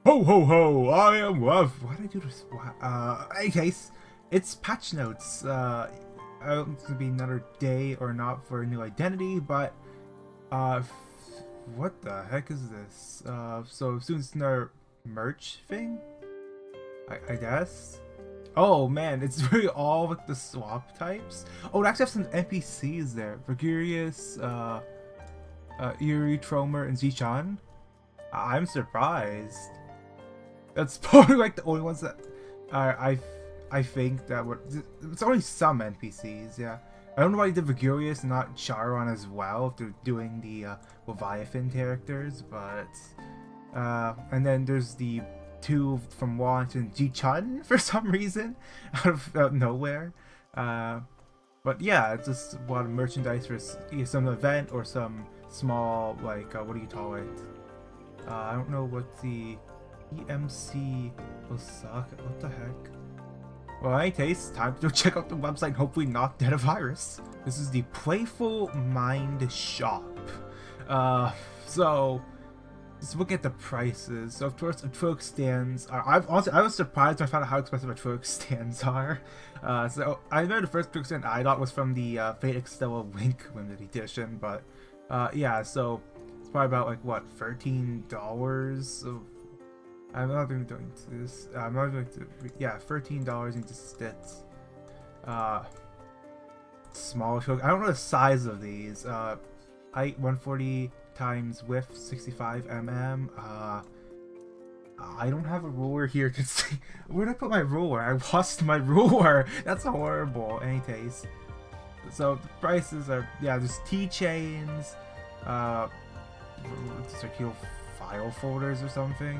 Ho ho ho! I am Ruff. Why did I do this? Any case, it's patch notes. I don't think it's gonna be another day or not for a new identity, but what the heck is this? So soon it's another merch thing, I guess. Oh man, it's really all like the swap types. Oh, it actually have some NPCs there. Vigurious, Eerie, Tromer, and Zichan. I'm surprised. That's probably like the only ones that I think that were. It's only some NPCs, yeah. I don't know why you did Vigurious and not Charon as well if they're doing the Leviathan characters, but and then there's the two from Washington, Ji-chun for some reason out of nowhere. But yeah, it's just a lot of merchandise for either some event or some small like what do you call it? I don't know what the EMC Osaka. What the heck? Well, in any case, time to go check out the website and hopefully not get a virus. This is the Playful Mind Shop. So let's look at the prices. So of course, acrylic stands are. I was surprised when I found out how expensive acrylic stands are. So I remember the first acrylic stand I got was from the Fate Stella Link limited edition, but yeah. So it's probably about like what, $13. So I'm not even doing this. I'm not going to. Yeah, $13 into stits. Small acrylic. I don't know the size of these. Height 140 times width 65 mm. I don't have a ruler here to see. Where did I put my ruler? I lost my ruler. That's horrible. In any case, so the prices are, yeah, there's keychains, it's like file folders or something.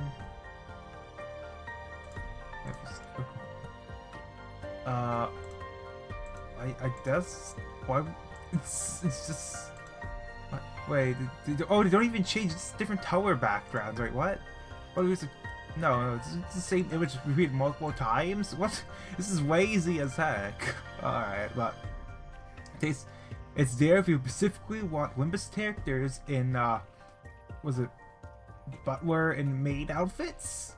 I guess why it's just. Wait, oh, they don't even change. It's different color backgrounds. Wait, what? Oh, no, it's the same image repeated multiple times. What? This is lazy as heck. All right, but it's there if you specifically want Limbus characters in was it butler and maid outfits?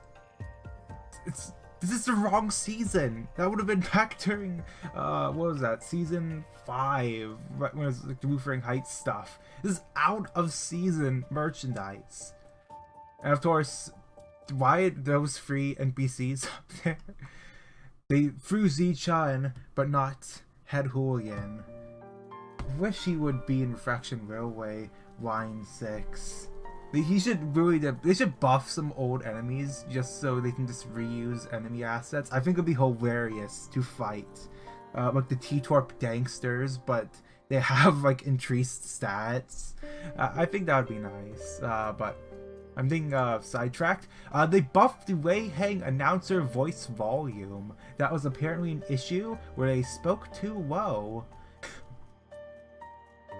This is the wrong season. That would have been back during what was that, season 5, right when it was like the Wuthering Heights stuff. This is out of season merchandise. And of course, why are those free NPCs up there? They threw Zichan, but not Head Hooligan. Wish he would be in Refraction Railway Line 6. He should really. They should buff some old enemies just so they can just reuse enemy assets. I think it'd be hilarious to fight, like the T-Torp Danksters, but they have like increased stats. I think that would be nice. But I'm being sidetracked. They buffed the Wei Heng announcer voice volume. That was apparently an issue where they spoke too low.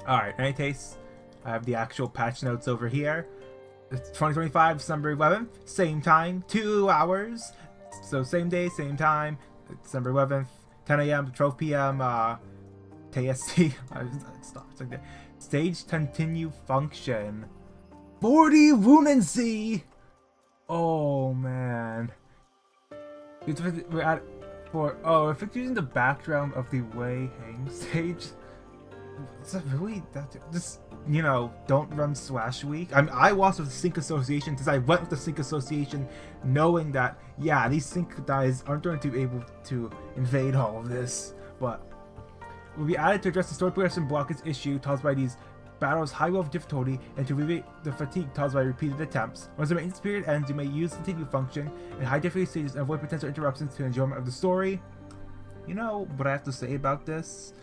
All right. In any case, I have the actual patch notes over here. It's 2025, December 11th, same time, 2 hours. So same day, same time, December 11th, 10 a.m. to 12 p.m. TST. Stop. It's like that. Stage continue function. 40 Runensee. Oh man. We're at if it's using the background of the Wei Heng stage. Is that really that? Just, you know, don't run Slash Week. I lost with the Sync Association because I went with the Sync Association knowing that, yeah, these Sync guys aren't going to be able to invade all of this, but will be added to address the story progression blockage issue caused by these battles' high level of difficulty and to alleviate the fatigue caused by repeated attempts. Once the maintenance period ends, you may use the continue function in high difficulty stages and avoid potential interruptions to the enjoyment of the story. You know what I have to say about this?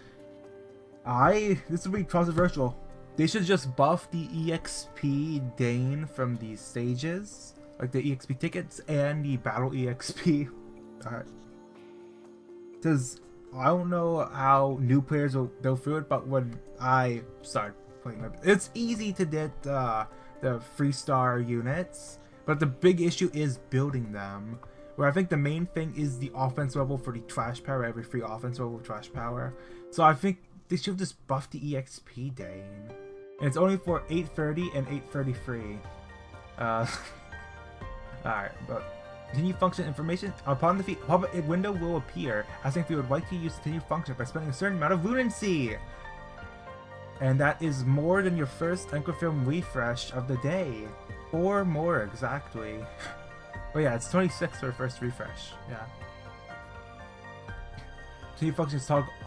This will be controversial. They should just buff the EXP gain from these stages, like the EXP tickets and the battle EXP. Because I don't know how new players will go through it, but when I start playing it, it's easy to get the 3-star units, but the big issue is building them. Where I think the main thing is the offense level for the trash power, every free offense level trash power. So I think they should just buff the EXP gain. And it's only for 830 and 833. Alright, but continue function information. Upon defeat, a pop-up window will appear, asking if you would like to use continue function by spending a certain amount of lunacy. And that is more than your first Encrofilm refresh of the day. 4 more exactly. Oh yeah, it's 26 for the first refresh. Yeah. Continue function is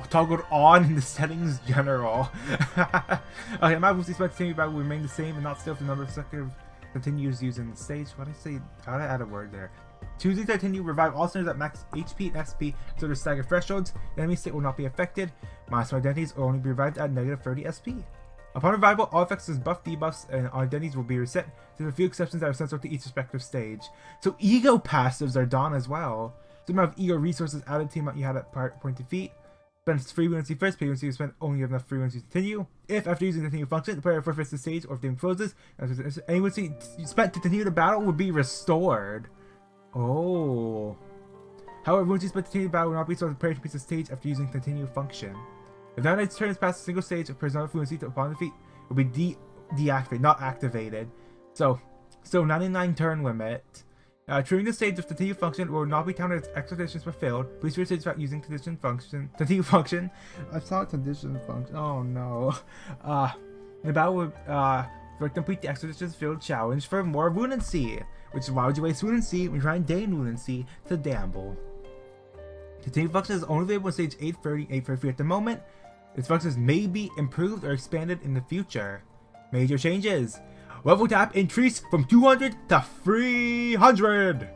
toggled on in the settings general. Okay, my movie spent continue back will remain the same and not still if the number of consecutive continues using the stage. What did I say? How did I add a word there? Choosing to continue revive all sinners at max HP and XP so their staggered thresholds. The enemy state will not be affected. Monster identities will only be revived at negative 30 SP. Upon revival, all effects as buff, debuffs, and identities will be reset. There's a few exceptions that are sensitive to each respective stage. So ego passives are done as well. So the amount of ego resources added to the amount you had at point defeat. Spend free lunacy first, pay lunacy, you spend only enough free lunacy to continue. If after using the continue function, the player forfeits the stage or if the game closes, any lunacy spent to continue the battle will be restored. Oh. However, lunacy spent to continue the battle will not be restored to the player to piece the stage after using continue function. If that knight's turn is past a single stage, a person's fluency upon defeat will be deactivated, not activated. So 99 turn limit. Triggering the stage of continue function will not be counted as extra conditions were failed. Please research about using condition function. Continue function. I saw condition function. Oh no. The battle will for complete the extra conditions field challenge for more lunacy. Which is why would you waste lunacy when you're trying to gain lunacy to gamble. Continue function is only available in stage 830, 833 at the moment. Its functions may be improved or expanded in the future. Major changes. Level cap increase from 200 to 300.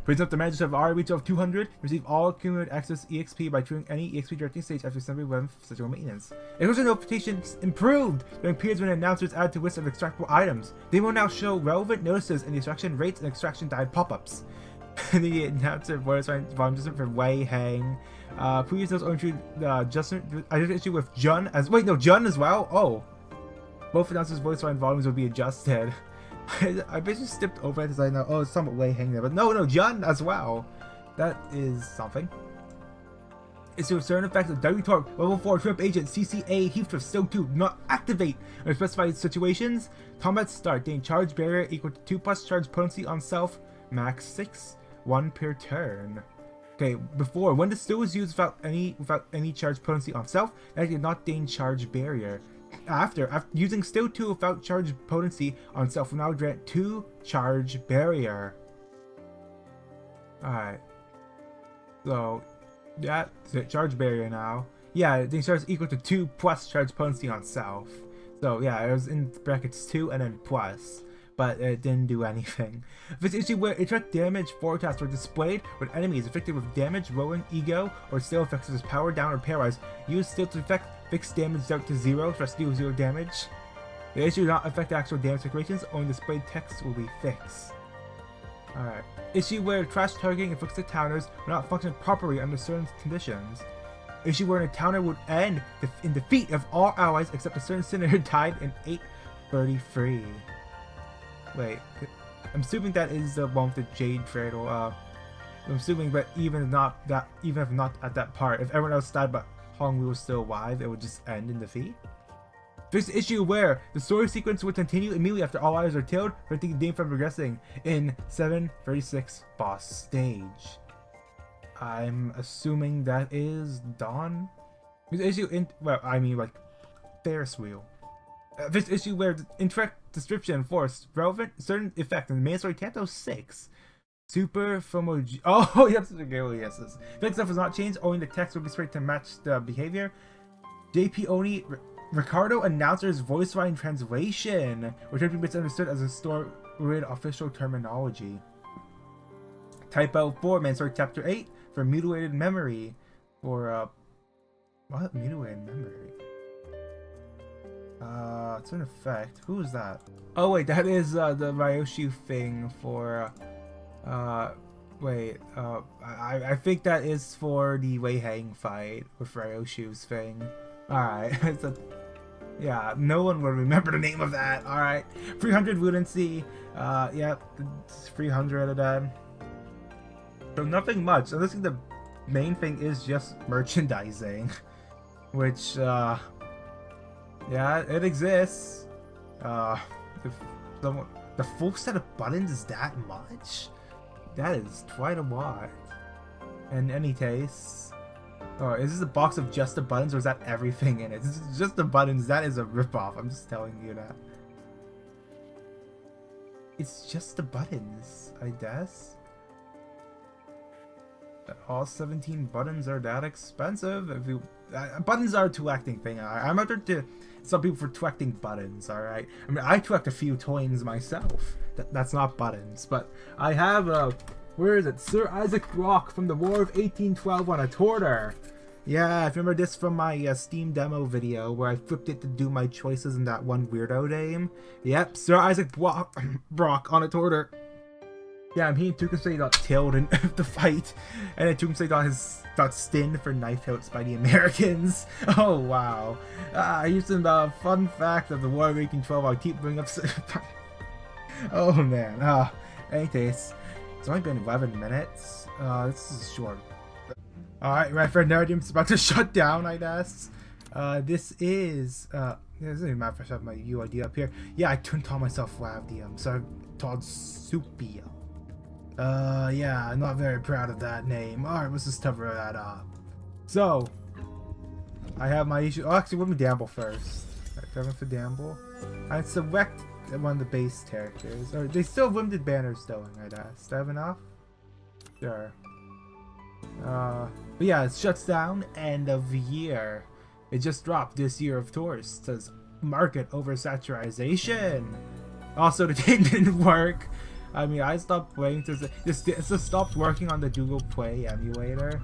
Brings up the managers of R reach of 200. Receive all accumulated access EXP by triggering any EXP directing stage after assembly 11 schedule maintenance. Exposure notifications improved during periods when announcers add to list of extractable items. They will now show relevant notices in the extraction rates and extraction die pop-ups. The announcer voice volume adjustment for Wei Hang. Previous notes only adjustment. I did an issue with Jun as Jun as well. Oh, both announcers' voice line volumes will be adjusted. I basically skipped over it because I know. Oh, it's somewhat Wei Hang there, but no, Jun as well. That is something. Issue of certain effects of W Torque level 4 Trip Agent CCA Heat Drift Still 2 not activate in specified situations. Combat start. Gain charge barrier equal to 2+ charge potency on self. Max 6. 1 per turn. Okay, before when the still is used without any charge potency on self, that did not gain charge barrier. After using still 2 without charge potency on self will now grant 2 charge barrier. Alright. So that's it, charge barrier now. Yeah, the charge is equal to 2+ charge potency on self. So yeah, it was in brackets 2 and then plus. But it didn't do anything. If it's an issue where effect damage forecasts were displayed when enemies affected with damage, rolling, ego, or still effects such as power down or paralyzed, use still to affect fixed damage out to 0 to deal 0 damage. The issue will not affect actual damage calculations, only displayed text will be fixed. Alright. Issue where trash targeting and fixed counters will not function properly under certain conditions. Issue where an encounter would end in defeat of all allies except a certain sinner died in 833. Wait, I'm assuming that is the one with the Jade Cradle. I'm assuming, but even if not at that part, if everyone else died but Hong Lu was still alive, it would just end in defeat. Fix the issue where the story sequence would continue immediately after all items are killed, preventing the game from progressing in 736 boss stage. I'm assuming that is Dawn. This issue Ferris wheel. This issue where the incorrect description forced relevant certain effect in the main story Canto 6. Super Fomoji. Oh, yes, yes. Fixed stuff was not changed, only the text will be sprayed to match the behavior. JP Oni Ricardo announcer's voice line translation, which should be misunderstood as a story official terminology. Typo 4, main story chapter 8 for mutilated memory. For what? Mutilated memory? It's an effect. Who is that? Oh wait, that is the Ryoshu thing for I think that is for the Wei Hang fight with Ryoshu's thing. Alright. Yeah, no one will remember the name of that. Alright. 300 lunacy. Yep, 300 of them. So nothing much. I think the main thing is just merchandising. Which yeah, it exists. The full set of buttons is that much? That is quite a lot. And any taste? Oh, is this a box of just the buttons, or is that everything in it? This is just the buttons. That is a ripoff. I'm just telling you that. It's just the buttons, I guess. All 17 buttons are that expensive. If you buttons are a collecting thing. I'm out there to some people for collecting buttons. All right. I mean, I collect a few toys myself. That's not buttons, but I have a. Where is it? Sir Isaac Rock from the War of 1812 on a torter. Yeah, I remember this from my Steam demo video where I flipped it to do my choices in that one weirdo game. Yep, Sir Isaac Brock on a torter. Yeah, he and Tukasei got killed in the fight, and then Tukasei got skinned for knife hits by the Americans. Oh wow! I used some fun fact of the War of 1812. I'll keep bringing up. Oh man. Anyways, it's only been 11 minutes. This is short. Alright, my friend Nerdium's about to shut down, I guess. This is doesn't even matter if I have my UID up here. Yeah, I couldn't call myself Lavdium, so I called Supia. Yeah, I'm not very proud of that name. Alright, let's just cover that up. So, I have my issue. Oh, actually, let me gamble first. Alright, going for gamble. I select one of the base characters. Or they still have limited banners going, I guess. Do I have enough? Sure. But yeah, it shuts down end of year. It just dropped this year, of course. It says market oversaturation. Also, the game didn't work. I mean, I stopped playing to just stopped working on the Google Play emulator.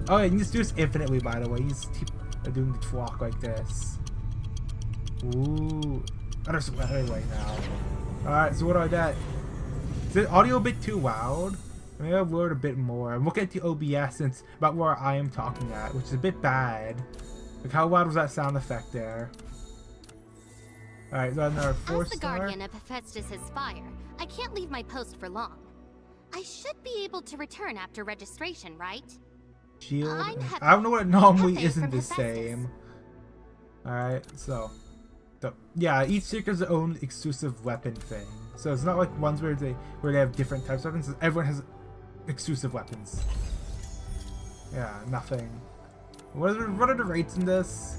Oh, yeah, you can just do this infinitely, by the way. You just keep doing the clock like this. Ooh, there's anyway now. All right, so what do I get? Is the audio a bit too loud? Maybe I'll lower it a bit more. I'm looking at the OBS since about where I am talking at, which is a bit bad. Like, how loud was that sound effect there? Alright, so another 4-star. As the guardian of Hephaestus's fire, I can't leave my post for long. I should be able to return after registration, right? Shield. I don't know what it normally isn't the Hephaestus. same. Alright, so. Yeah, each seeker has their own exclusive weapon thing. So it's not like ones where they have different types of weapons. Everyone has exclusive weapons. Yeah, nothing. What are the rates in this?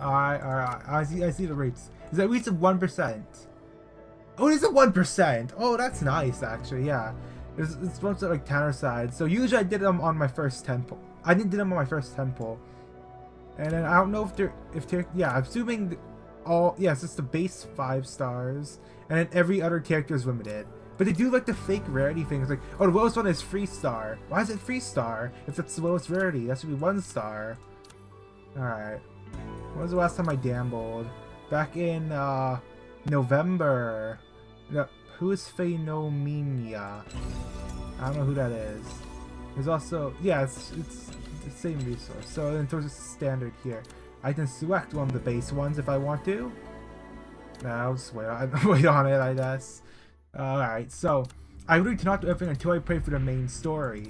Alright, I see the rates. Is at least a 1%. Oh, it is a 1%. Oh, that's nice actually. Yeah, it's supposed to like counter side. So usually I did them on my first 10 pull. I didn't do them on my first 10 pull. And then I don't know if they're yeah. I'm assuming it's just the base 5 stars, and then every other character is limited. But they do like the fake rarity things, like, oh, the lowest one is 3 star. Why is it 3 star if it's the lowest rarity? That should be 1 star. Alright. When was the last time I gambled? Back in November. No, who is Phenomenia? I don't know who that is. There's also, yeah, it's the same resource. So then towards the standard here, I can select one of the base ones if I want to. Nah, I'll just wait on it, I guess. Alright, so I really cannot do everything until I play for the main story,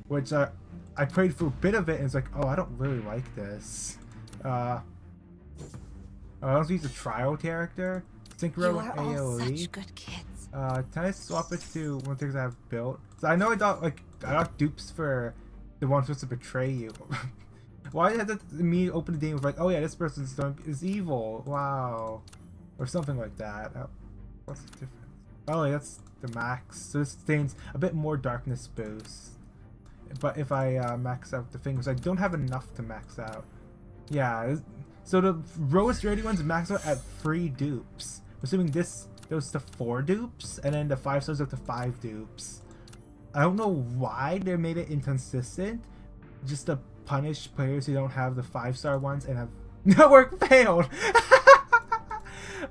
which I played for a bit of it and it's like, oh, I don't really like this. I also use a trial character, Synchro and AoE. Such good kids. Can I swap it to one of the things I have built? So I know I got dupes for the one supposed to betray you. Why did that me open the game with like, oh yeah, this person is evil, wow, or something like that? What's the difference? Oh, yeah, that's the max. So this gains a bit more darkness boost. But if I max out the things, I don't have enough to max out. Yeah, so the lowest rarity ones max out at 3 dupes. I'm assuming this goes to 4 dupes, and then the 5 stars up to 5 dupes. I don't know why they made it inconsistent, just to punish players who don't have the 5-star ones and have network failed.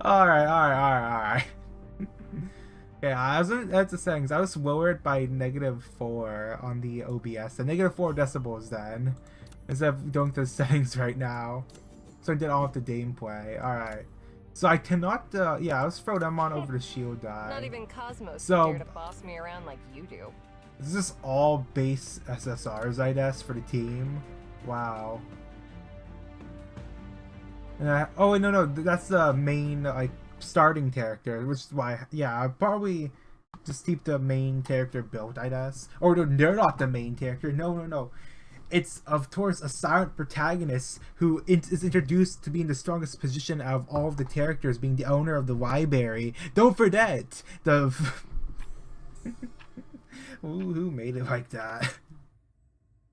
Alright. Yeah, I was at the settings. I was lowered by -4 on the OBS, and -4 decibels then, instead of going to the settings right now. So I did all of the gameplay. Alright. So I cannot, yeah, let's throw them on over the shield die. Not even Cosmos So, dare to boss me around like you do. Is this all base SSRs, I guess, for the team? Wow. And oh, no, that's the main, like, starting character, which is why, yeah, I probably Just keep the main character built, I guess. Or they're not the main character. No. It's, of course, a silent protagonist who is introduced to be in the strongest position out of all of the characters, being the owner of the library. Don't forget the... Who made it like that?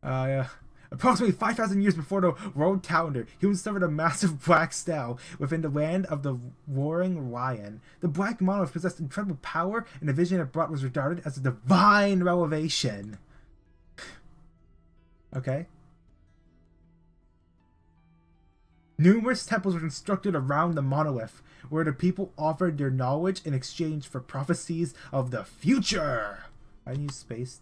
Yeah. Approximately 5,000 years before the world calendar, humans discovered a massive black stele within the land of the Warring Lion. The black monolith possessed incredible power, and the vision it brought was regarded as a divine revelation. Okay. Numerous temples were constructed around the monolith, where the people offered their knowledge in exchange for prophecies of the future. I use space.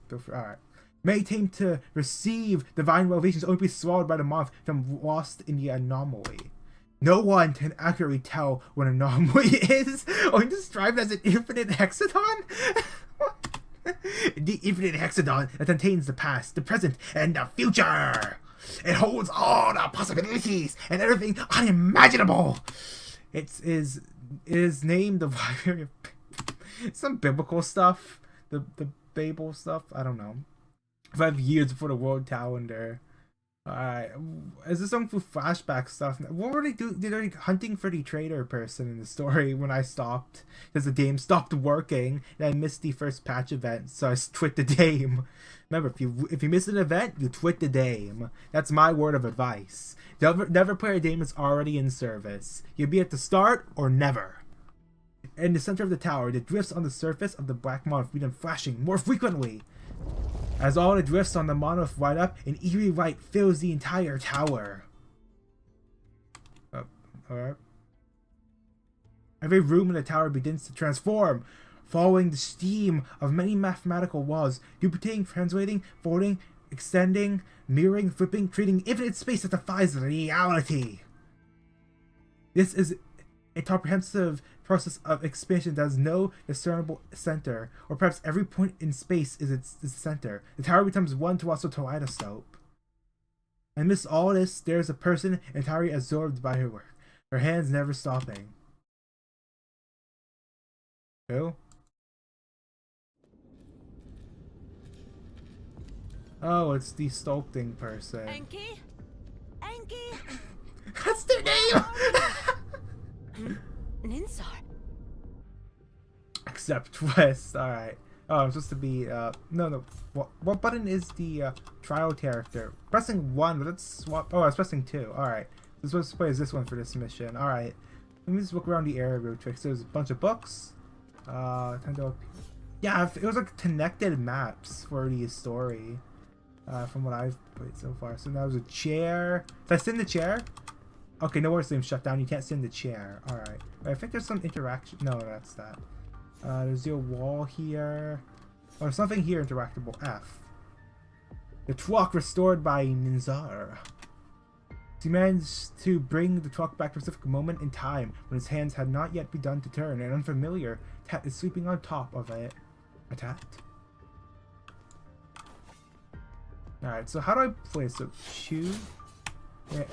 Alright. Many claim to receive divine revelations only to be swallowed by the monolith from lost in the anomaly. No one can accurately tell what an anomaly is, only described as an infinite hexagon. The infinite hexagon that contains the past, the present, and the future. It holds all the possibilities and everything unimaginable. It is named the library of some biblical stuff, the Babel stuff. I don't know. 5 years before the world calendar. Alright, is this some flashback stuff? What were they doing? They were hunting for the traitor person in the story when I stopped, because the game stopped working and I missed the first patch event, so I quit the game. Remember, if you miss an event, you quit the game. That's my word of advice. Never play a game that's already in service. You'll be at the start or never. In the center of the tower, the drifts on the surface of the black monolith began flashing more frequently. As all the drifts on the monolith light up, an eerie light fills the entire tower. Alright. Every room in the tower begins to transform, following the steam of many mathematical laws, duplicating, translating, folding, extending, mirroring, flipping, creating infinite space that defies reality. This is a comprehensive process of expansion that has no discernible center, or perhaps every point in space is its center. The tower becomes one colossal kaleidoscope. Amidst all this, there is a person entirely absorbed by her work, her hands never stopping. Who? Oh, it's the sculpting person. Enki? That's their name! Ninsar. Accept twist. Alright. Oh, I'm supposed to be, no. What button is the, trial character? Pressing 1, but let's swap. Oh, I was pressing 2. Alright. This was supposed to play as this one for this mission. Alright. Let me just look around the area real quick. So there's a bunch of books. Yeah, it was like connected maps for the story. From what I've played so far. So now there's a chair. Did I sit in the chair? Okay, no worries, shut down. You can't sit in the chair. Alright. I think there's some interaction. No, that's that. There's a wall here. Oh, there's something here interactable. F. The clock restored by Ninzar. He managed to bring the clock back to a specific moment in time when his hands had not yet begun to turn. An unfamiliar tat is sweeping on top of it. A tat? Alright, so how do I play? So, choose. Yeah.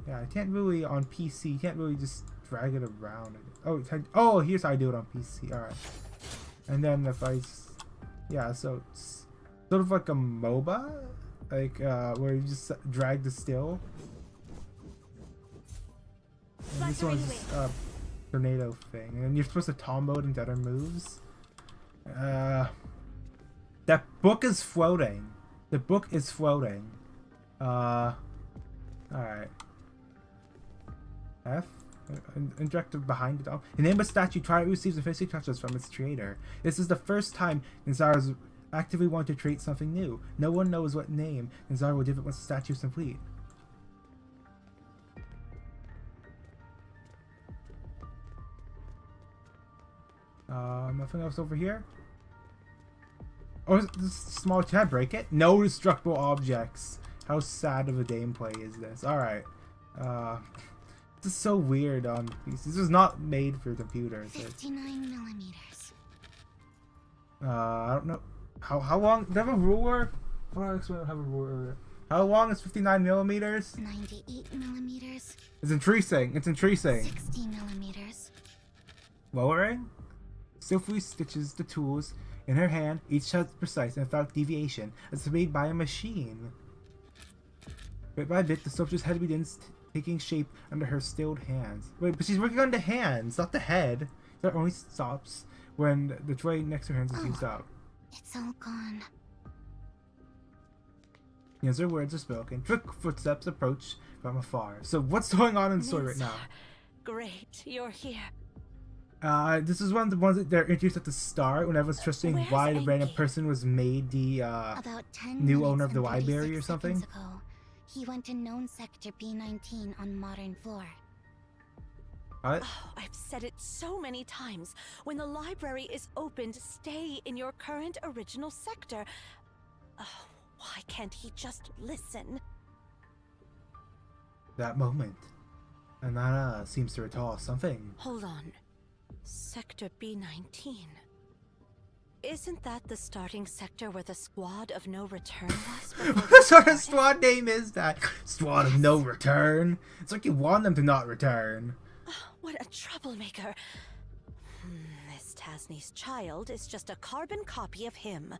Yeah, I can't really on PC. You can't really just drag it around. Oh, here's how I do it on PC. Alright. And then if I. Yeah, so it's sort of like a MOBA. Like, where you just drag the still. And this one's just a tornado thing. And then you're supposed to combo it into other moves. That book is floating. The book is floating. Alright. F? Interactive behind it all. The name of the statue receives official touches from its creator. This is the first time Ninzar actively wanted to create something new. No one knows what name Ninzar will give it once the statue is complete. Nothing else over here? Oh, this small. Can I break it? No destructible objects. How sad of a gameplay is this? Alright. This is so weird on PC. This was not made for computers. 59 millimeters. I don't know. How long? Do I have a ruler? How do I have a ruler? How long is 59 millimeters? 98 millimeters. It's increasing. It's increasing. 60 millimeters. Lowering? Skillfully stitches the tools in her hand, each has precise and without deviation, as made by a machine. Bit by bit, the sculpture's head begins taking shape under her stilled hands. Wait, but she's working on the hands, not the head. That only stops when the tray next to her hands is used up. It's all gone. As her words are spoken, quick footsteps approach from afar. So what's going on in the story right now? Great, you're here. This is one of the ones that they're introduced at the start when everyone's trusting Where's why the random Anki? person was made the About 10 new minutes owner of the and library 36 or something. seconds ago, he went to known sector B19 on modern floor. What? Oh, I've said it so many times. When the library is opened, stay in your current original sector. Oh, why can't he just listen? That moment. And that seems to recall something. Hold on. Sector B19. Isn't that the starting sector where the squad of no return was? before What they sort of started? squad name is that? Squad of no return? It's like you want them to not return. What a troublemaker. This Tasney's child is just a carbon copy of him.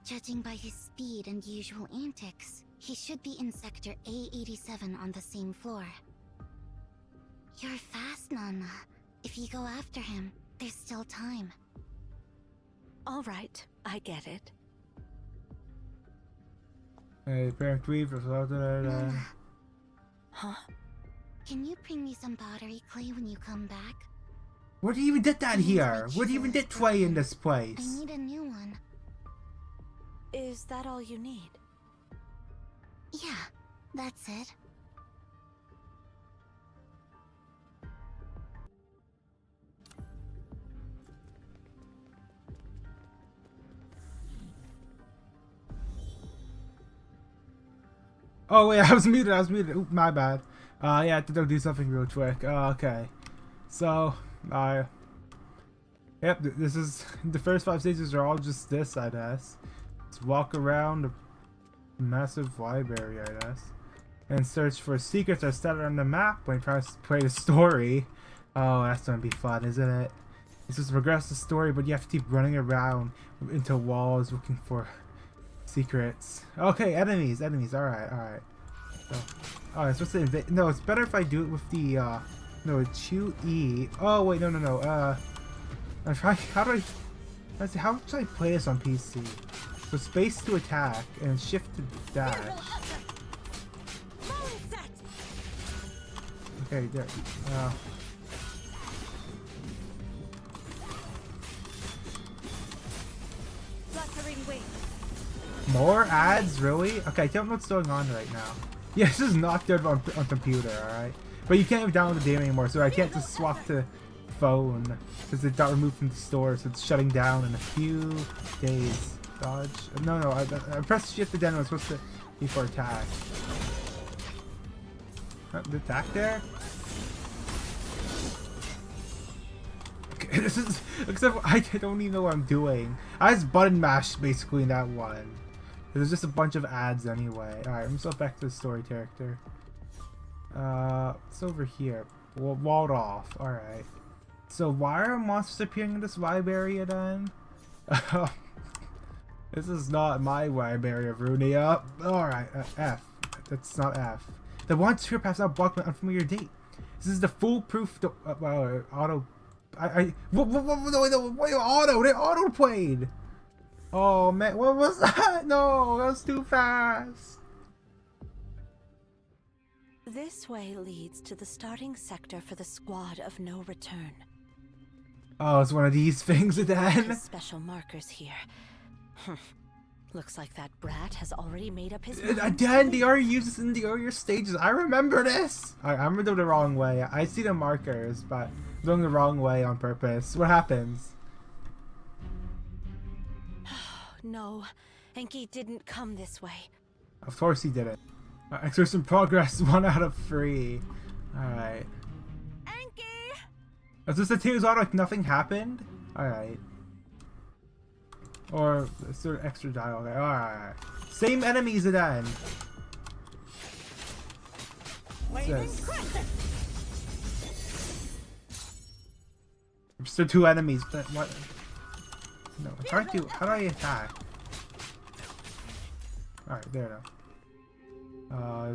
Judging by his speed and usual antics, he should be in sector A87 on the same floor. You're fast, Nana. If you go after him, there's still time. All right, I get it. Hey, parent weave. Nana, Huh? can you bring me some pottery clay when you come back? Where do you even get that here? Where do you even get clay in this I place? need a new one. Is that all you need? Yeah, that's it. Oh wait, I was muted. Oop, my bad. Yeah, I had to go do something real quick. Okay. So, yep, this is, the first 5 stages are all just this, I guess. Let's walk around a massive library, I guess. And search for secrets that are scattered on the map when you try to play the story. Oh, that's gonna be fun, isn't it? This is to progress the story, but you have to keep running around into walls looking for secrets. Okay, enemies, alright. So, oh, I'm supposed to invade. No, it's better if I do it with the, no, chew E. Oh, wait, no. I'm trying, let's see, how should I play this on PC? So space to attack, and shift to dash. Okay, there, more ads, really? Okay, I don't know what's going on right now. Yeah, this is not good on computer, alright? But you can't even download the game anymore, so I can't just swap to phone. Because it got removed from the store, so it's shutting down in a few days. Dodge? No, I pressed shift again, I was supposed to be for attack. The attack there? Okay, this is, except I don't even know what I'm doing. I just button mashed basically in that one. There's just a bunch of ads anyway. Alright, I'm just go back to the story character. It's over here. Walled off. Alright. So why are monsters appearing in this library then? This is not my library of Runia. Alright, F. That's not F. The one trip has now blocked my unfamiliar date. This is the foolproof auto. What auto? They auto played. Oh man, what was that? No, that was too fast. This way leads to the starting sector for the squad of no return. Oh, it's one of these things His again. special markers here. Looks like that brat has already made up his mind. Again, they already used this in the earlier stages. I remember this. I'm gonna do it the wrong way. I see the markers, but I'm going the wrong way on purpose. What happens? No, Enki didn't come this way. Of course he didn't. Exertion progress 1 out of 3. Alright. Enki! Is this a team's auto like nothing happened? Alright. Or sort of extra dialogue. Alright. Same enemies again. What's this? Just the two enemies, but what? No, how do I attack? Alright, there now.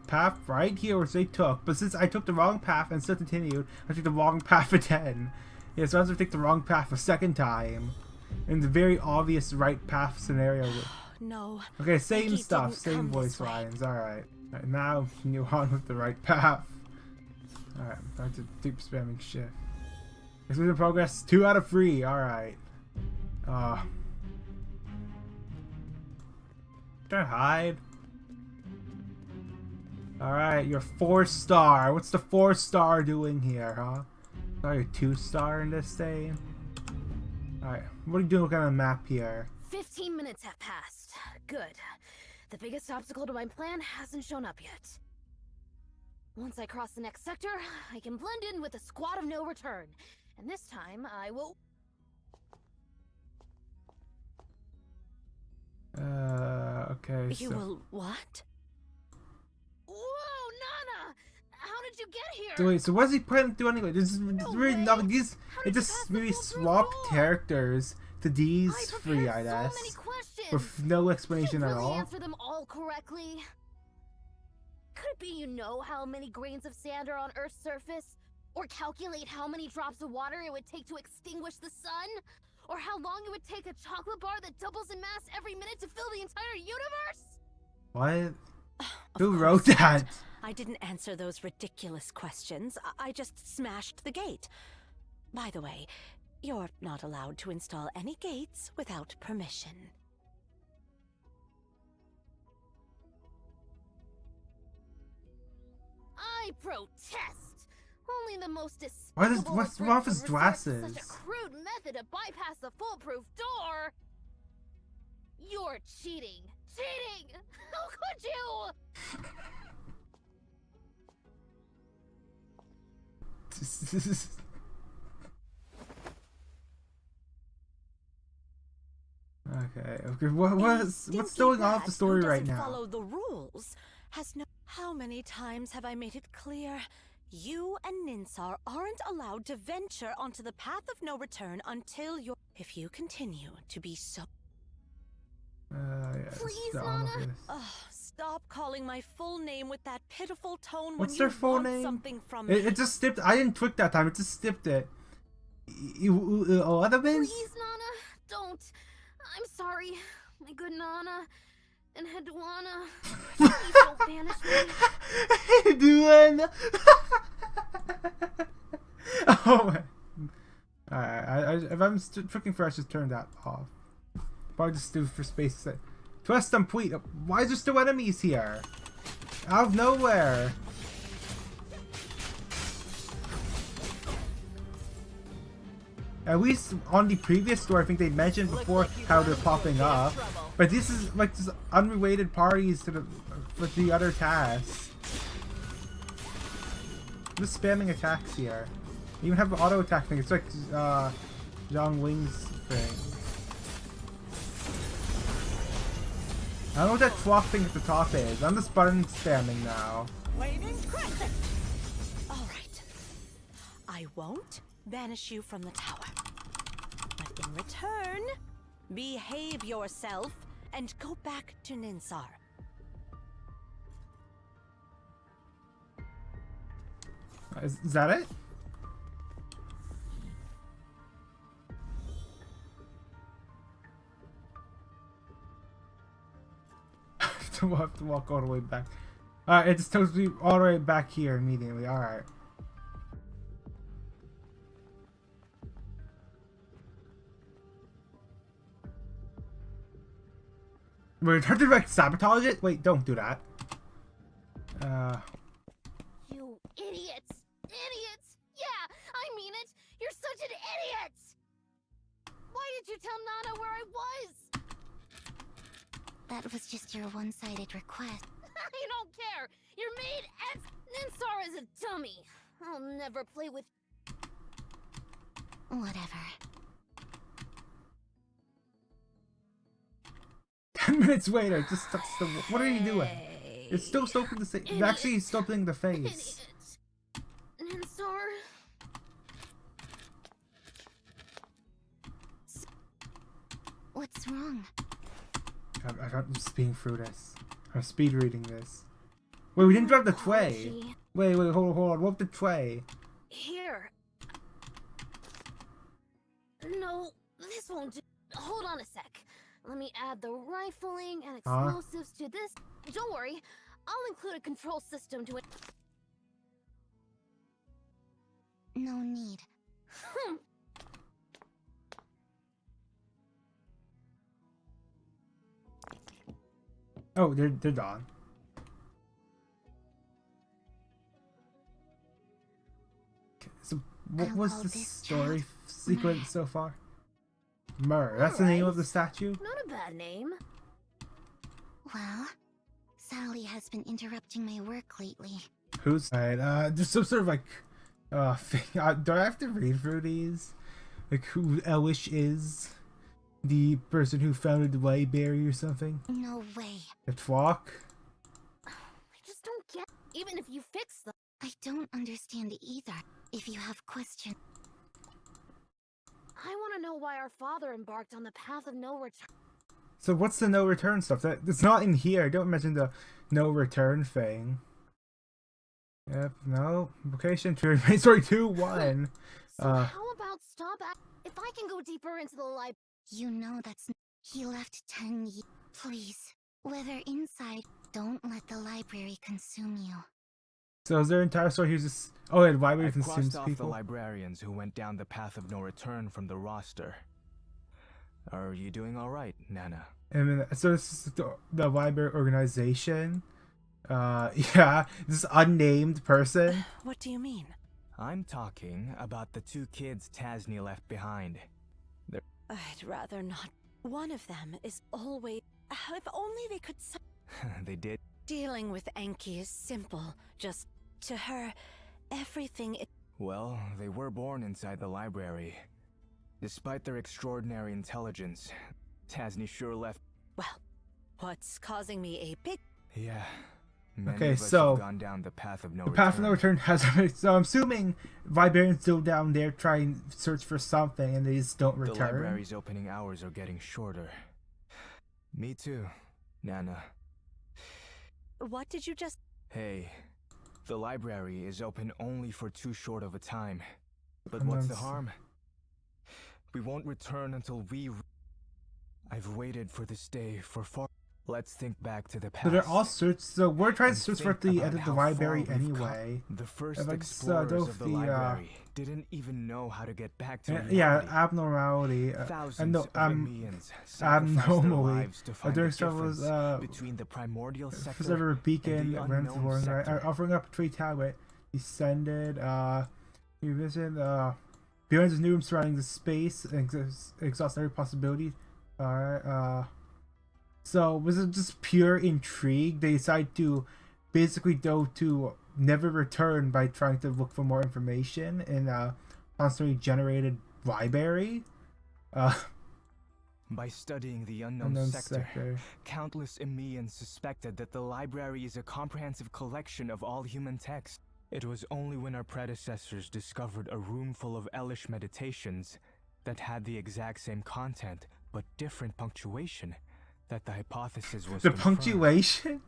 Path right here, which they took, but since I took the wrong path and still continued, I took the wrong path again. Yeah, so I have to take the wrong path a second time. In the very obvious right path scenario. No. Okay, same Peggy stuff, didn't same come voice this way. lines, alright. Right, now continue on with the right path. Alright, back to deep spamming shift. Exclusive progress, 2 out of 3, alright. Try to hide. Alright, you're 4-star. What's the 4-star doing here, huh? Oh, you're 2-star in this thing? Alright, what are you doing on the map here? 15 minutes have passed. Good. The biggest obstacle to my plan hasn't shown up yet. Once I cross the next sector, I can blend in with a squad of no return. And this time, I will... Okay, You so... will what? Whoa, Nana! How did you get here? So wait, so what's he planning to do anyway? This is really way. nothing. These How it did you just pass the really foolproof swapped door? characters to these I three, prepared I so many guess, questions. with no explanation Did at you really all. answer them all correctly? Could it be you know how many grains of sand are on Earth's surface? Or calculate how many drops of water it would take to extinguish the sun? Or how long it would take a chocolate bar that doubles in mass every minute to fill the entire universe? What? Of Who course wrote not. that? I didn't answer those ridiculous questions. I just smashed the gate. By the way, you're not allowed to install any gates without permission. I protest! Only the most Why does- despicable what's of wrong with bricks his would resort to glasses? Such a crude method to bypass the foolproof door! You're cheating! Cheating! How could you? Okay. What's Stinky going on with rat the story who right doesn't now? Follow the rules. Has no. How many times have I made it clear? You and Ninsar aren't allowed to venture onto the path of no return until you're. If you continue to be so. Yeah, Please, the all of Nana. this. Stop calling my full name with that pitiful tone What's when their you full want name? something from me. It just skipped. I didn't tweak that time. It just skipped it. Other bins? Please, Nana, don't. I'm sorry, my good Nana and Hedwana. Please don't banish me. Hey, doing? Oh my. Alright, if I'm tricking for, I should turn that off. Probably just do for space. Twist and tweet. Why is there still enemies here? Out of nowhere. At least on the previous story, I think they mentioned before how they're popping up. But this is like just unrelated parties to the with the other tasks. I'm just spamming attacks here. You even have the auto attack thing. It's like Zhang Wing's thing. I don't know what that clock thing at the top is. I'm just button spamming now. Waving crescent. All right. I won't banish you from the tower. But in return, behave yourself and go back to Ninsar. Is that it? We'll have to walk all the way back. Alright, it just tells me all the way back here immediately. Alright. We're trying to like sabotage it? Wait, don't do that. You idiots! Idiots! Yeah, I mean it! You're such an idiot! Why did you tell Nana where I was? That was just your one-sided request. I don't care! You're made as... Ninsar is a dummy. I'll never play with... Whatever. 10 minutes later, just touch the. What are you doing? It's still stopping the face. Actually, stopping the face. Idiots. Ninsar... What's wrong? I'm just speeding through this. I'm speed reading this. Wait, we didn't drop the tray. Apology. Wait, hold on. What the tray? Here. No, this won't do. Hold on a sec. Let me add the rifling and explosives to this. Don't worry, I'll include a control system to it. No need. Oh, they're done. Okay, so what I'll was call the this story child sequence so far? Myrrh. That's the name of the statue? Not a bad name. Well, Sally has been interrupting my work lately. Who's right? Just some sort of like thing. Do I have to read through these? Like who Elish is? The person who founded the library or something? No way. The Flock? I just don't get. Even if you fix them. I don't understand either. If you have questions. I want to know why our father embarked on the path of no return. So what's the no return stuff? It's not in here. I don't mention the no return thing. Yep, no. Location 2, 2-1. So how about stop at. If I can go deeper into the library. You know that's... He left 10 years. Please, whether inside, don't let the library consume you. So is their entire story he's just... Oh, yeah, the library I've consumes crossed off people? the librarians who went down the path of no return from the roster. Are you doing alright, Nana? And then, so this is the library organization. Yeah, this unnamed person. What do you mean? I'm talking about the 2 kids Tasnia left behind. I'd rather not. One of them is always... If only they could... They did. Dealing with Enki is simple. Just, to her, everything... Well, they were born inside the library. Despite their extraordinary intelligence, Tasnia sure left... Well, what's causing me a big... Yeah. Many Okay, of us so have gone down the path of no the return. path of no return has... So I'm assuming librarians still down there trying to search for something and they just don't The return. library's opening hours are getting shorter. Me too, Nana. What did you just... Hey, the library is open only for too short of a time. But And what's the that's- harm? We won't return until we... I've waited for this day for far... Let's think back to the past. So they're all search. So we're trying to and search for think the about end of the how far library we've anyway. come. The first If I explorers dove of the the, library didn't even know how to get back to Yeah, reality. abnormality. Thousands of Emians sacrificed their abnormally. lives to find the During stuff was difference between the primordial sector Preserver and beacon the went unknown warring sector. offering up a tree tablet. Descended. You visit beyond his new room surrounding the space and exhaust every possibility. Alright. So was it just pure intrigue? They decided to basically go to never return by trying to look for more information in a constantly generated library. By studying the unknown Unknown sector, countless Emians suspected that the library is a comprehensive collection of all human texts. It was only when our predecessors discovered a room full of Elish meditations that had the exact same content but different punctuation that the hypothesis was The confirmed. punctuation?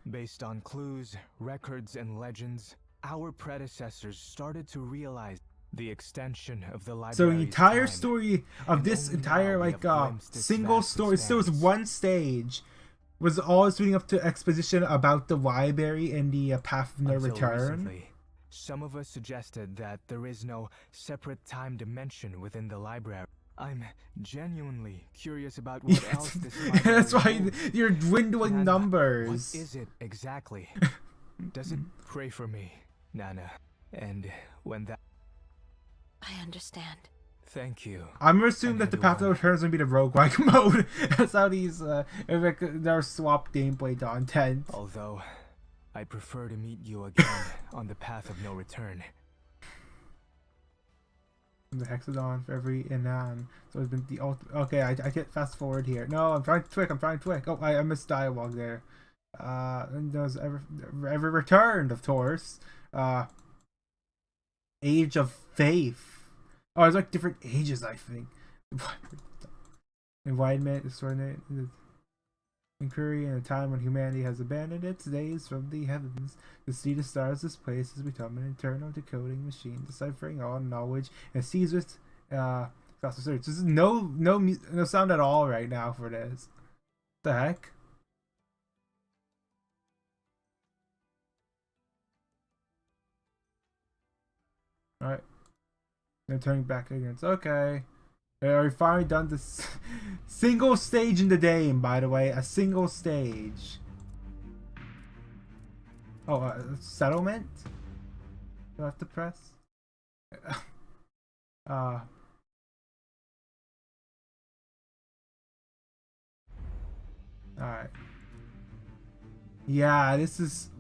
Based on clues, records, and legends, our predecessors started to realize the extension of the library's So the entire time. story of And this only entire now we like have glimpsed its single vast story, still was expanse. one stage, was all leading up to exposition about the library and the path of no Until return. recently, some of us suggested that there is no separate time dimension within the library. I'm genuinely curious about what else this library That's why holds. you're dwindling Nana, numbers. What is it exactly? Does it pray for me, Nana? And when that... I understand. Thank you. I'm gonna assume that the path of no Anyone. return is gonna be the roguelike mode. That's how these their swap gameplay content. Although, I prefer to meet you again on the path of no return. The hexagon for every Inan. So it's been the ultimate. Okay, I can't fast forward here. No, I'm trying to tweak. Oh, I missed dialogue there. And those ever returned, of course. Age of Faith. Oh, there's like different ages, I think. environment, extraordinary inquiry in a time when humanity has abandoned its days from the heavens. To see the stars, this place has become an eternal decoding machine, deciphering all knowledge and sees with faster search. This is no sound at all right now for this. What the heck? Alright. They're turning back again. It's okay. We finally done this single stage in the game, by the way. A single stage. Oh, settlement? Do I have to press? Alright. Yeah, this is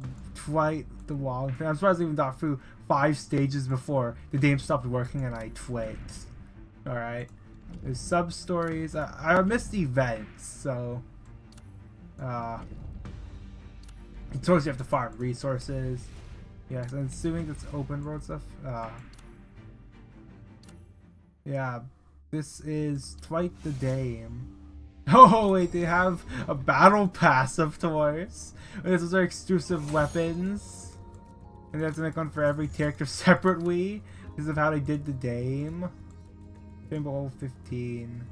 quite the long thing. I'm surprised I even got through 5 stages before the game stopped working and I quit. Alright. There's sub-stories. I missed the events, so... Of course you have to farm resources. Yes, I'm assuming that's open world stuff. Yeah, this is quite the game. Oh wait, they have a battle pass of course. These are exclusive weapons. And they have to make one for every character separately. This is how they did the game. Symbol 15.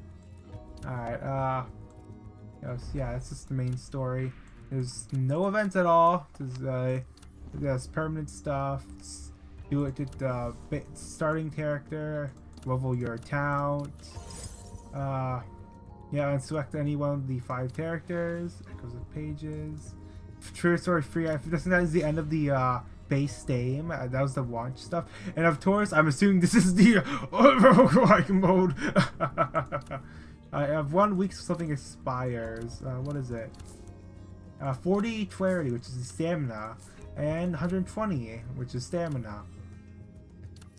Alright, yeah, that's just the main story. There's no events at all. There's permanent stuff. Do it to the starting character. Level your account. Yeah, and select any one of the 5 characters. Echoes of pages. True story free. I think that is the end of the base game. That was the launch stuff. And of course, I'm assuming this is the overpriced mode. I have 1 week so something expires. What is it? 40 clarity, which is stamina, and 120, which is stamina.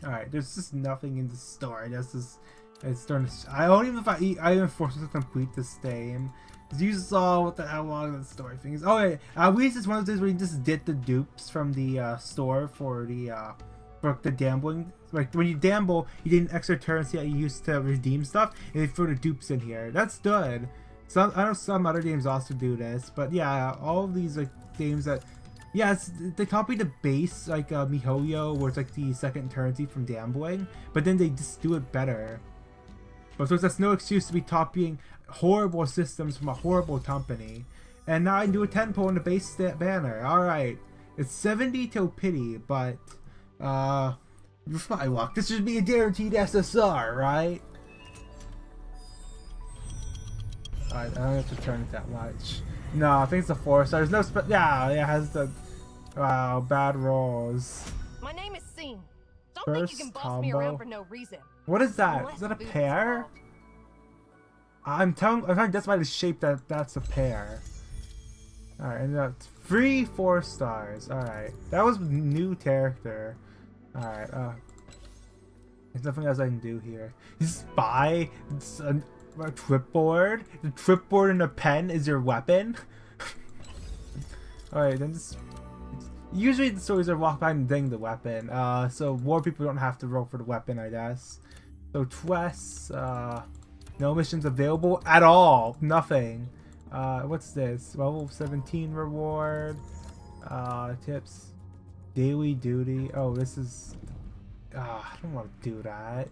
Alright, there's just nothing in the story. That's just it's starting to, I don't even know if I even forced myself to complete this game. You saw what the hell long the story thing is. Oh wait, at least it's one of those days where you just get the dupes from the store for the gambling. Like when you gamble, you get an extra currency that you use to redeem stuff, and they throw the dupes in here. That's good. Some I know some other games also do this, but yeah, all of these like games that, yeah, they copy the base like MiHoYo, where it's like the second currency from gambling, but then they just do it better. But of course, that's no excuse to be copying horrible systems from a horrible company. And now I can do a 10 pull in the base banner. Alright. It's 70 to pity, but with my luck, this should be a guaranteed SSR, right? Alright, I don't have to turn it that much. No, I think it's a 4-star. There's no yeah, it has the wow, bad rolls. My name is Scene. Don't First think you can boss combo. me around for no reason. What is that? Unless Is that a Boots pair? involved. I'm trying to guess by the shape that's a pair. Alright, and that's 3 4-stars. Alright. That was new character. Alright, there's nothing else I can do here. Just buy a tripboard? The tripboard and a pen is your weapon? Alright, then just usually the stories are walk by and ding the weapon. So more people don't have to roll for the weapon, I guess. So quests, no missions available at all. Nothing. What's this? Level 17 reward. Tips. Daily duty. Oh, this is... I don't want to do that.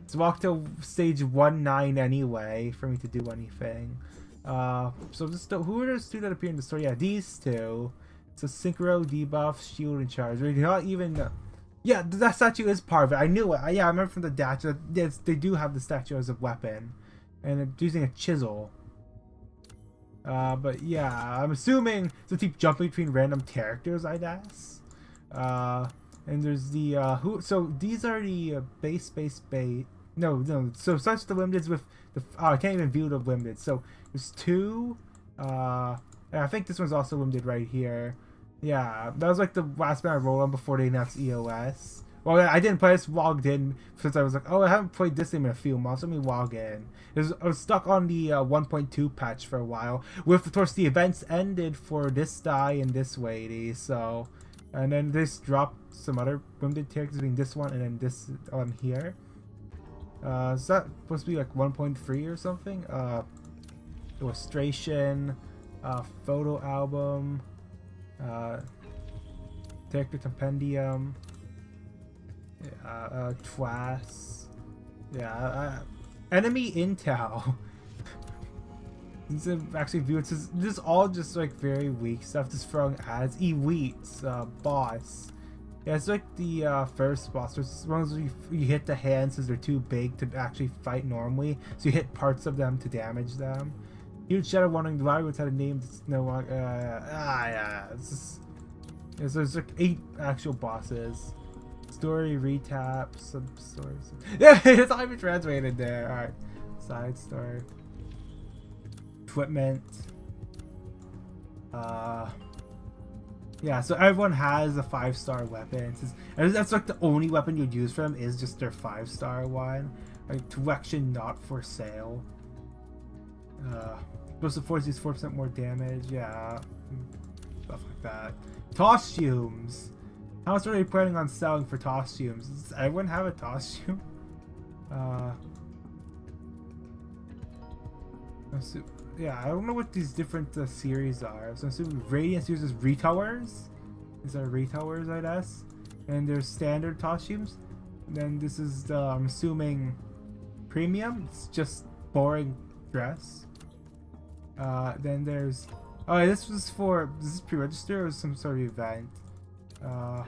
Let's walk to stage 1-9 anyway for me to do anything. So just who are those 2 that appear in the story? Yeah, these 2. So synchro, debuff, shield, and charge. They're not even... yeah, that statue is part of it. I knew it. Yeah, I remember from the dash that they do have the statue as a weapon. And they're using a chisel. But yeah, I'm assuming to keep jumping between random characters, I guess. And there's the so these are the base. No. So such the limiteds with the I can't even view the limited. So there's 2. I think this one's also limited right here. Yeah, that was like the last one I rolled on before they announced EOS. Well, I didn't play this, logged in, since I was like, oh, I haven't played this game in a few months, let me log in. I was stuck on the 1.2 patch for a while, with, of course, the events ended for this guy and this lady, so... And then this dropped some other limited characters, being this one and then this one here. Is that supposed to be like 1.3 or something? Illustration, photo album, character compendium, TWAS, enemy intel. This is actually viewed. This is all just like very weak stuff, just throwing ads. Elites, boss. Yeah, it's like the first boss. As long as you hit the hands, because they're too big to actually fight normally, so you hit parts of them to damage them. Huge shadow wandering the library had a name that's no longer. It's just, there's like 8 actual bosses. Story recap, sub stories. Yeah, it's all even translated there. All right, side story. Equipment. Yeah, so everyone has a 5-star weapon. And that's like the only weapon you'd use for them is just their 5-star one. Like collection not for sale. Supposed to force these 4% more damage. Yeah, stuff like that. Costumes. How much are they planning on selling for costumes? Does everyone have a costume? Yeah, I don't know what these different series are. So I'm assuming Radiance uses retowers. These are retowers, I guess. And there's standard costumes. And then this is the, I'm assuming, premium. It's just boring dress. Then there's, oh, this is pre-register or some sort of event. I'm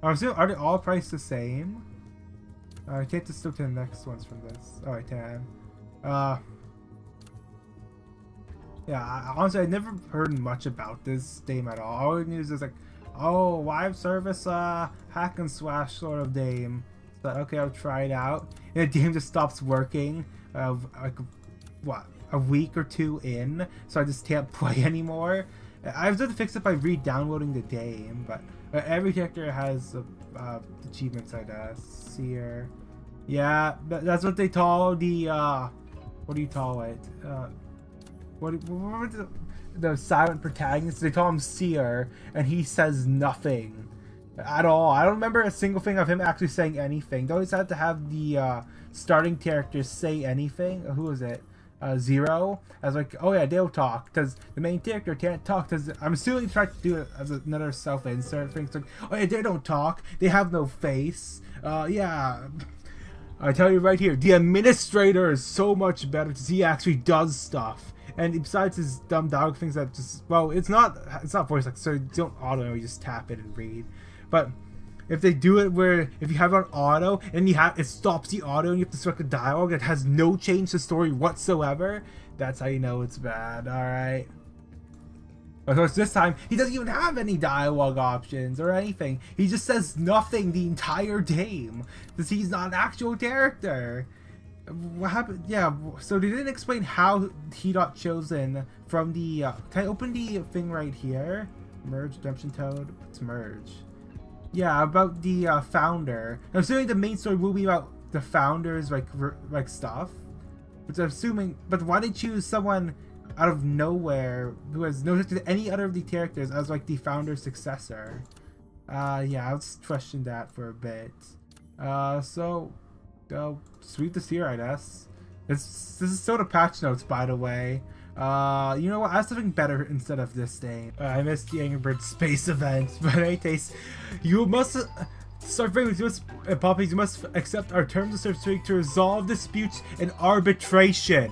assuming, are they all priced the same? I can't just go to the next ones from this. Oh, I can. Yeah, honestly, I never heard much about this game at all. All the news is like, oh, live service, hack and slash sort of game. So, okay, I'll try it out. And the game just stops working, like, what, a week or 2 in, so I just can't play anymore. I was going to fix it by re-downloading the game, but every character has achievements, I guess. Seer. Yeah, that's what they call the, what do you call it? What the silent protagonist? They call him Seer, and he says nothing at all. I don't remember a single thing of him actually saying anything. They always had to have the starting characters say anything. Who is it? Zero. I was like, oh yeah, they'll talk, because the main character can't talk. Because I'm assuming he tried to do it as another self-insert thing. It's like, oh yeah, they don't talk. They have no face. Yeah. I tell you right here, the administrator is so much better because he actually does stuff. And besides his dumb dog things that just, well, it's not voice acted, so you don't auto, you just tap it and read. But if they do it where if you have it on auto and it stops the auto and you have to select a dialogue that has no change to story whatsoever, that's how you know it's bad. All right. Of course, this time he doesn't even have any dialogue options or anything. He just says nothing the entire game because he's not an actual character. What happened? Yeah, so they didn't explain how he got chosen from the can I open the thing right here? Merge Redemption Toad. It's merge. Yeah, about the founder. I'm assuming the main story will be about the founder's like stuff, which I'm assuming. But why did they choose someone out of nowhere who has no touch to any other of the characters as like the founder's successor? Yeah, I'll just question that for a bit. So sweep this here, I guess. This is still the patch notes, by the way. You know what? I have something better instead of this thing. I missed the Angry Birds space event, but in any case, you must Puppies, you must accept our terms of service to resolve disputes in arbitration.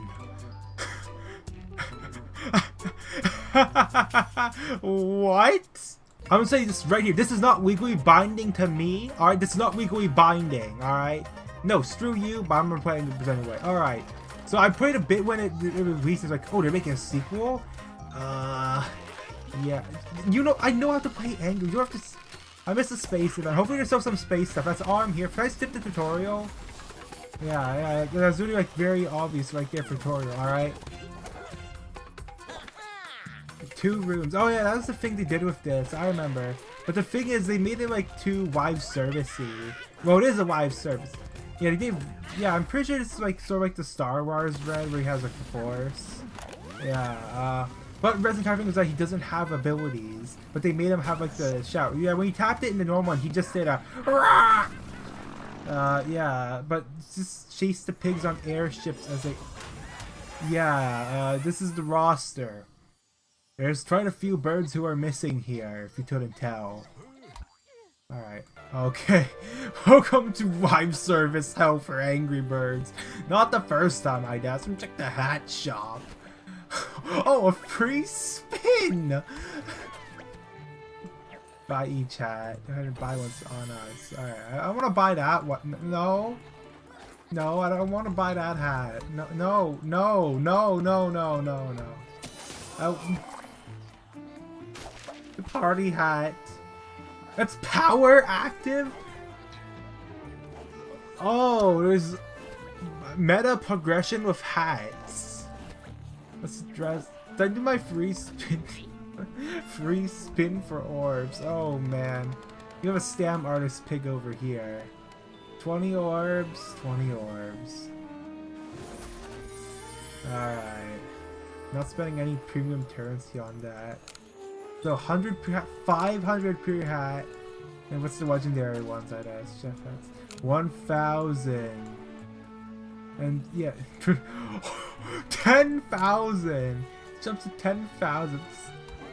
What? I'm gonna say this right here. This is not legally binding to me. Alright, this is not legally binding. Alright. No, screw you, but I'm replaying this anyway. Alright. So I played a bit when it released. It's like, oh, they're making a sequel? Yeah. You know, I know how to play Angry. You don't have to. I missed the space event. Hopefully there's still some space stuff. That's all I'm here. Can I skip the tutorial? Yeah, that's really like very obvious right there for tutorial, alright? 2 rooms. Oh yeah, that was the thing they did with this. I remember. But the thing is, they made it like too live servicey. Well, it is a live service. Yeah, they gave. Yeah, I'm pretty sure it's like sort of like the Star Wars Red, where he has like the Force. Yeah. But Resident Evil was like he doesn't have abilities, but they made him have like the shout. Yeah, when he tapped it in the normal one, he just did a. Yeah, but just chase the pigs on airships as they... Yeah, this is the roster. There's quite a few birds who are missing here, if you couldn't tell. Alright, okay. Welcome to live service hell for Angry Birds. Not the first time, I guess. Let me check the hat shop. Oh, a free spin! Buy each hat. Go ahead and buy one on us. Alright, I want to buy that one. No. No, I don't want to buy that hat. No, no, no, no, no, no, no, no. Oh. The party hat. That's power active? Oh, there's meta progression with hats. Let's address. Did I do my free spin? Free spin for orbs. Oh man. You have a stam artist pig over here. 20 orbs, 20 orbs. Alright. Not spending any premium currency on that. So 100 per hat, 500 per hat. And what's the legendary ones I'd ask? Chef hats. 1,000. And yeah. 10,000! Jumps to 10,000.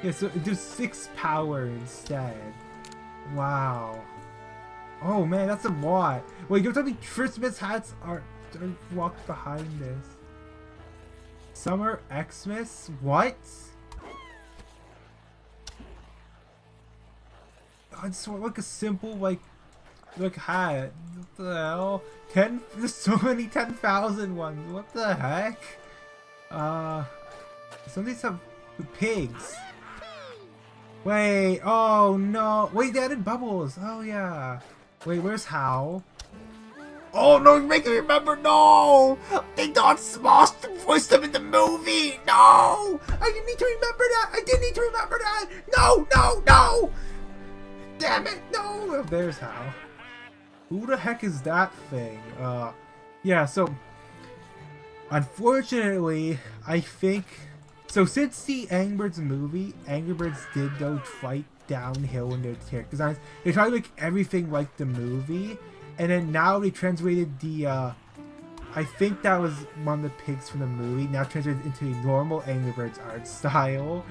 Yeah, so do 6 power instead. Wow. Oh man, that's a lot. Wait, don't tell me Christmas hats are walked behind this. Summer Xmas? What? I just want like a simple like hat. What the hell? There's so many 10,000 ones. What the heck? Some of these have the pigs. Wait, oh no. Wait, they added bubbles. Oh yeah. Wait, where's Hal? Oh no, you're making me remember. No! They got Smosh to voice them in the movie. No! I didn't need to remember that. I didn't need to remember that. No, no, no! Damn it, no! Oh, there's Hal. Who the heck is that thing? Yeah, so unfortunately, I think so since the Angry Birds movie, Angry Birds did go quite downhill in their character designs. They tried to make everything like the movie, and then now they translated the I think that was one of the pigs from the movie, now translated into a normal Angry Birds art style.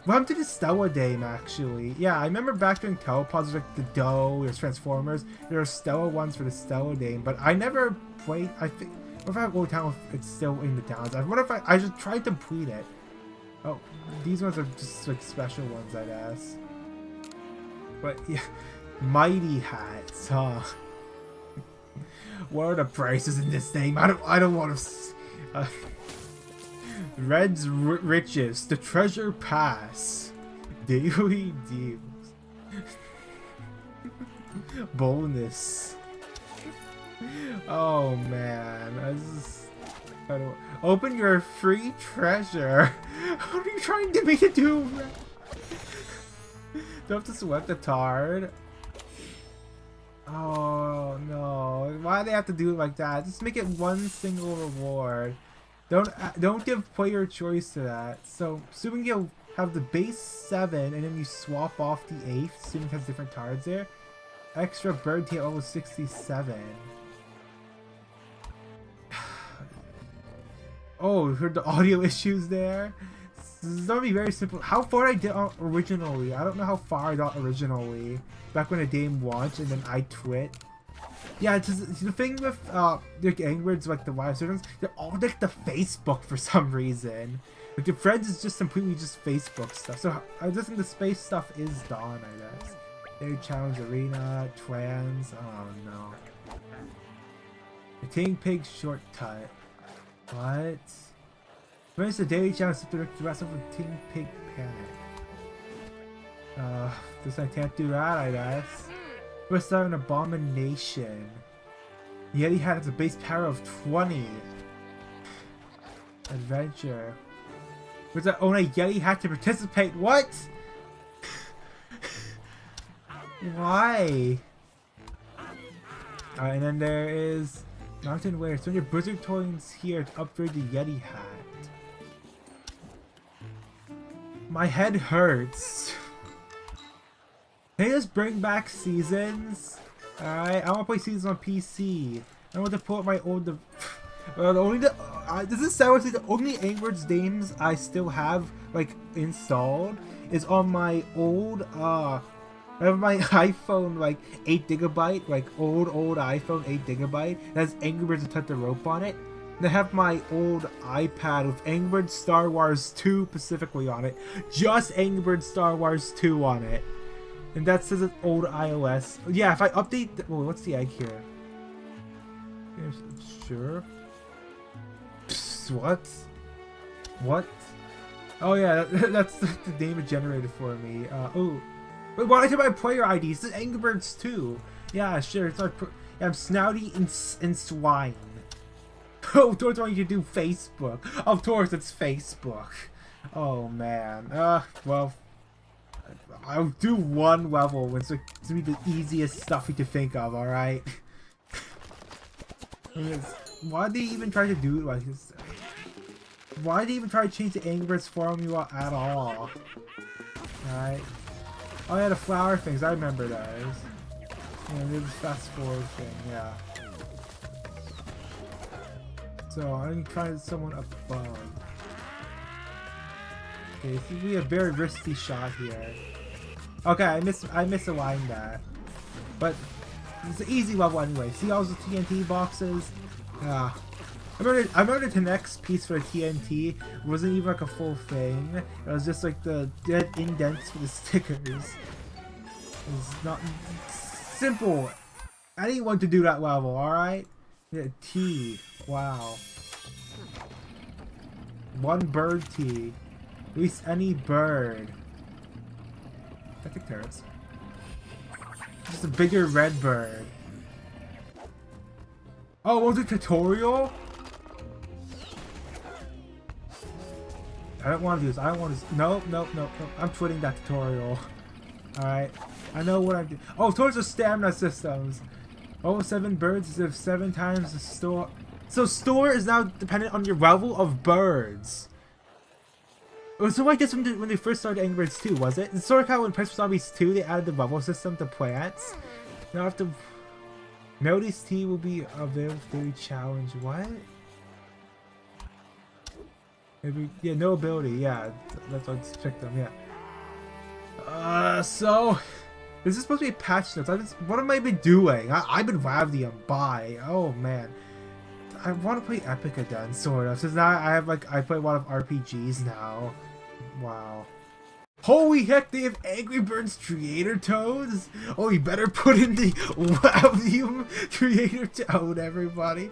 Welcome to the Stella Dame, actually. Yeah, I remember back during Telepods, like the Doe, there's Transformers, there are Stella ones for the Stella Dame, but I never played, I think, what if I go down if it's still in the towns? I wonder if I just tried to complete it. Oh, these ones are just like special ones, I guess. But yeah, mighty hats, huh? What are the prices in this thing? I don't want to. Red's Riches, the Treasure Pass, Daily Deals, Bonus. Oh man, I don't open your free treasure. What are you trying to make it do? Do I have to select the card? Oh no! Why do they have to do it like that? Just make it one single reward. Don't give player choice to that. So assuming you'll have the base 7 and then you swap off the 8th, assuming it has different cards there. Extra bird tail level 67. Oh, heard the audio issues there. This is gonna be very simple. How far I did originally? I don't know how far I got originally. Back when the game launched and then I quit. Yeah, it's the thing with like Angry Birds, like the live servers, they're all like the Facebook for some reason. Like the friends is just completely just Facebook stuff. So I just think the space stuff is done, I guess. Daily Challenge Arena, Trans, oh no. The King Pig Shortcut. What? Finish the Daily Challenge to wrestle with King Pig Panic. Guess I can't do that, I guess. We're starting an abomination. Yeti had a base power of 20. Adventure. Was that only Yeti had to participate? What? Why? And then there is Mountain Wear. So your Blizzard Toys here to upgrade the Yeti hat. My head hurts. Can they just bring back seasons? Alright, I want to play seasons on PC. I want to pull up my old... does this sound like the only Angry Birds games I still have, like, installed is on my old, I have my iPhone, like, 8GB, like, old iPhone 8GB, that has Angry Birds Attack the Rope on it. And I have my old iPad with Angry Birds Star Wars 2 specifically on it. Just Angry Birds Star Wars 2 on it. And that says it's old iOS. Yeah, if I update... Well, what's the egg here? Sure. Psst, what? What? Oh yeah, that's the name it generated for me. Oh. Wait, why did I buy player ID? This is Angry Birds 2. Yeah, sure. It's like... I'm Snouty and Swine. Oh, Tor's wanting you to do Facebook. Of course, it's Facebook. Oh, man. Well... I'll do one level. It's like, to be the easiest stuff you can think of, alright? Why did they even try to do it like this? Why did they even try to change the Angry Birds formula at all? Alright. Oh yeah, the flower things, I remember those. Yeah, the fast forward thing, yeah. So, I'm gonna try someone above. Okay, this will be a very risky shot here. Okay, I misaligned that. But it's an easy level anyway. See all those TNT boxes? I remember the next piece for the TNT wasn't even like a full thing. It was just like the dead indents for the stickers. It's not simple. Anyone could do that level, alright? Yeah, T. Wow. One bird T. Release any bird. I think there is. Just a bigger red bird. Oh, was it tutorial? I don't want to do this. I don't want to. Nope. I'm quitting that tutorial. Alright. I know what I'm doing. Oh, towards the stamina systems. Oh, 7 birds is if 7 times the store. So store is now dependent on your level of birds. It was so like this when they first started Angry Birds 2, was it? It's sort of how in Plants vs. Zombies 2 they added the level system to plants. Now after Melody's Tea will be available daily challenge. What? Maybe yeah, no ability. Yeah, that's what I picked them. Yeah. So this is supposed to be patch notes. What have I been doing? I've been Ravdium. Bye. Oh man. I want to play Epic again, sort of. Since now I have I play a lot of RPGs now. Wow. Holy heck, they have Angry Birds Creator Toads? Oh, you better put in the Volume Creator Toad, everybody.